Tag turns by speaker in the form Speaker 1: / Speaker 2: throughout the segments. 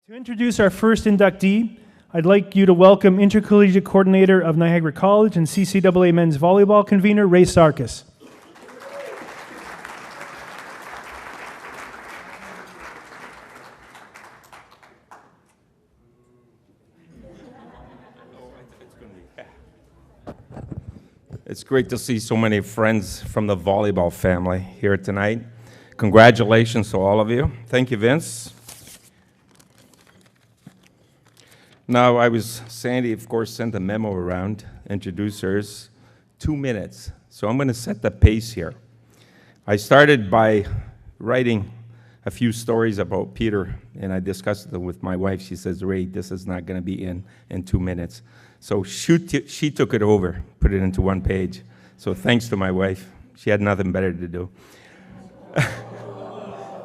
Speaker 1: To introduce our first inductee, I'd like you to welcome Intercollegiate Coordinator of Niagara College and CCAA Men's Volleyball Convener, Ray Sarkis.
Speaker 2: It's great to see so many friends from the volleyball family here tonight. Congratulations to all of you. Thank you, Vince. Now, Sandy, of course, sent a memo around, introducers, 2 minutes. So I'm going to set the pace here. I started by writing a few stories about Peter, and I discussed them with my wife. She says, Ray, this is not going to be in 2 minutes. So she took it over, put it into 1 page. So thanks to my wife. She had nothing better to do.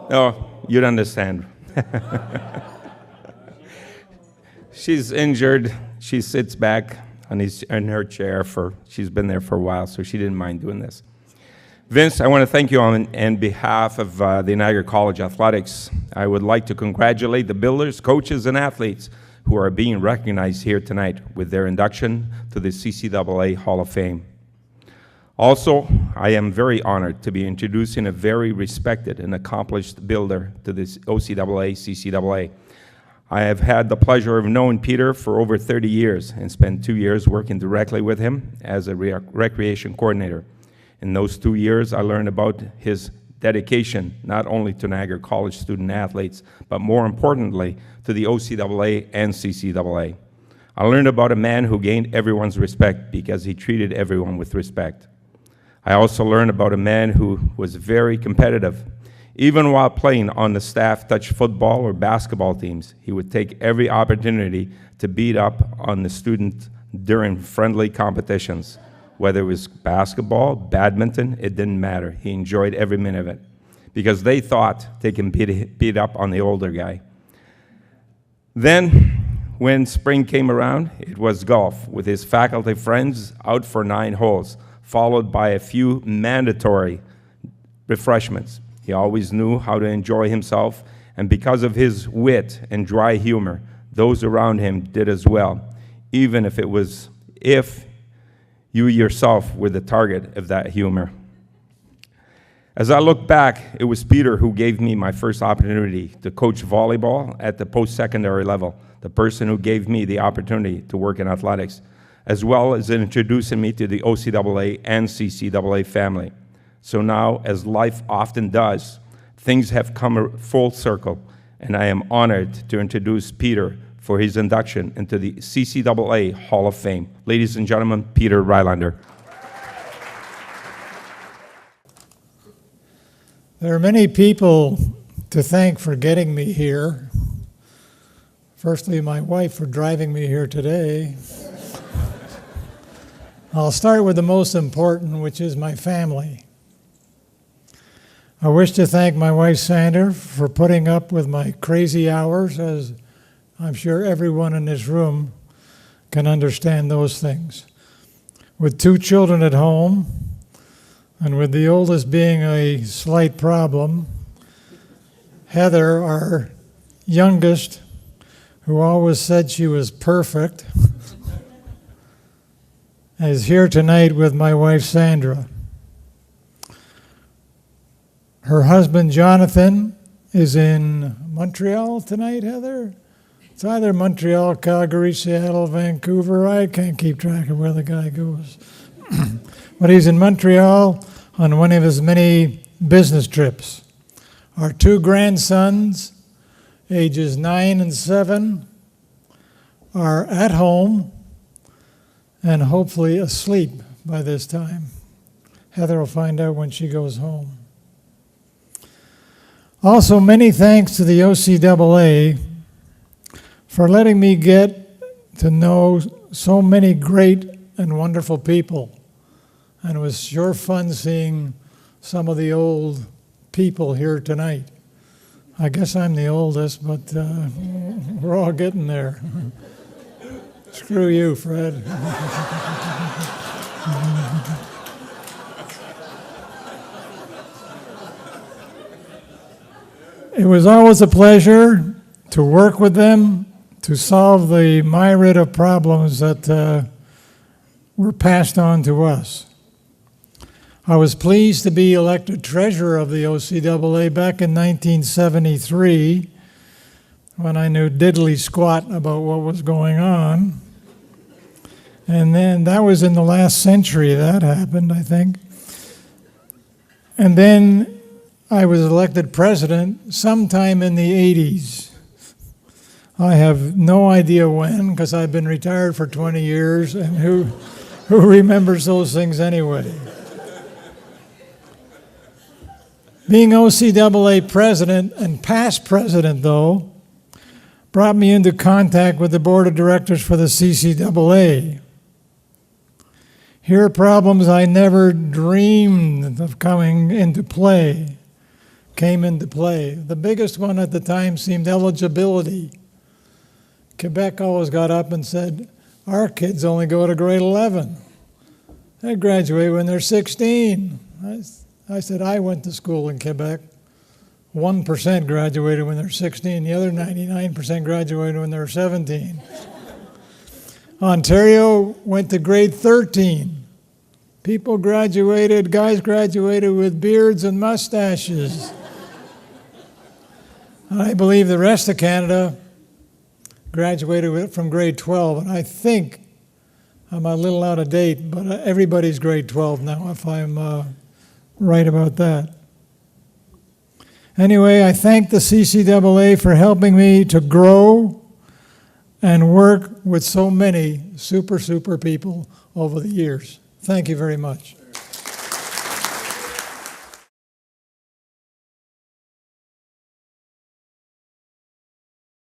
Speaker 2: No, you'd understand. She's injured. She sits back in her chair she's been there for a while, so she didn't mind doing this. Vince, I want to thank you on behalf of the Niagara College Athletics. I would like to congratulate the builders, coaches, and athletes who are being recognized here tonight with their induction to the CCAA Hall of Fame. Also, I am very honored to be introducing a very respected and accomplished builder to this OCAA, CCAA. I have had the pleasure of knowing Peter for over 30 years and spent 2 years working directly with him as a recreation coordinator. In those 2 years, I learned about his dedication not only to Niagara College student athletes, but more importantly, to the OCAA and CCAA. I learned about a man who gained everyone's respect because he treated everyone with respect. I also learned about a man who was very competitive. Even while playing on the staff touch football or basketball teams, he would take every opportunity to beat up on the student during friendly competitions. Whether it was basketball, badminton, it didn't matter. He enjoyed every minute of it because they thought they can beat up on the older guy. Then, when spring came around, it was golf with his faculty friends out for 9 holes, followed by a few mandatory refreshments. He always knew how to enjoy himself, and because of his wit and dry humor, those around him did as well, even if you yourself were the target of that humor. As I look back, it was Peter who gave me my first opportunity to coach volleyball at the post-secondary level, the person who gave me the opportunity to work in athletics, as well as introducing me to the OCAA and CCAA family. So now, as life often does, things have come full circle, and I am honored to introduce Peter for his induction into the CCAA Hall of Fame. Ladies and gentlemen, Peter Rylander.
Speaker 3: There are many people to thank for getting me here. Firstly, my wife for driving me here today. I'll start with the most important, which is my family. I wish to thank my wife, Sandra, for putting up with my crazy hours, as I'm sure everyone in this room can understand those things. With 2 children at home, and with the oldest being a slight problem, Heather, our youngest, who always said she was perfect, is here tonight with my wife, Sandra. Her husband, Jonathan, is in Montreal tonight, Heather? It's either Montreal, Calgary, Seattle, Vancouver. I can't keep track of where the guy goes. But he's in Montreal on one of his many business trips. Our 2 grandsons, ages 9 and 7, are at home and hopefully asleep by this time. Heather will find out when she goes home. Also, many thanks to the OCAA for letting me get to know so many great and wonderful people. And it was sure fun seeing some of the old people here tonight. I guess I'm the oldest, but we're all getting there. Screw you, Fred. It was always a pleasure to work with them to solve the myriad of problems that were passed on to us. I was pleased to be elected treasurer of the OCAA back in 1973 when I knew diddly squat about what was going on. And then that was in the last century that happened, I think. And then I was elected president sometime in the 80s. I have no idea when, because I've been retired for 20 years, and who remembers those things anyway? Being OCAA president and past president, though, brought me into contact with the board of directors for the CCAA. Here are problems I never dreamed of coming into play, came into play. The biggest one at the time seemed eligibility. Quebec always got up and said, our kids only go to grade 11. They graduate when they're 16. I said, I went to school in Quebec. 1% graduated when they're 16. The other 99% graduated when they're 17. Ontario went to grade 13. People graduated, guys graduated with beards and mustaches. I believe the rest of Canada graduated from grade 12, and I think I'm a little out of date, but everybody's grade 12 now, if I'm right about that. Anyway, I thank the CCAA for helping me to grow and work with so many super people over the years. Thank you very much.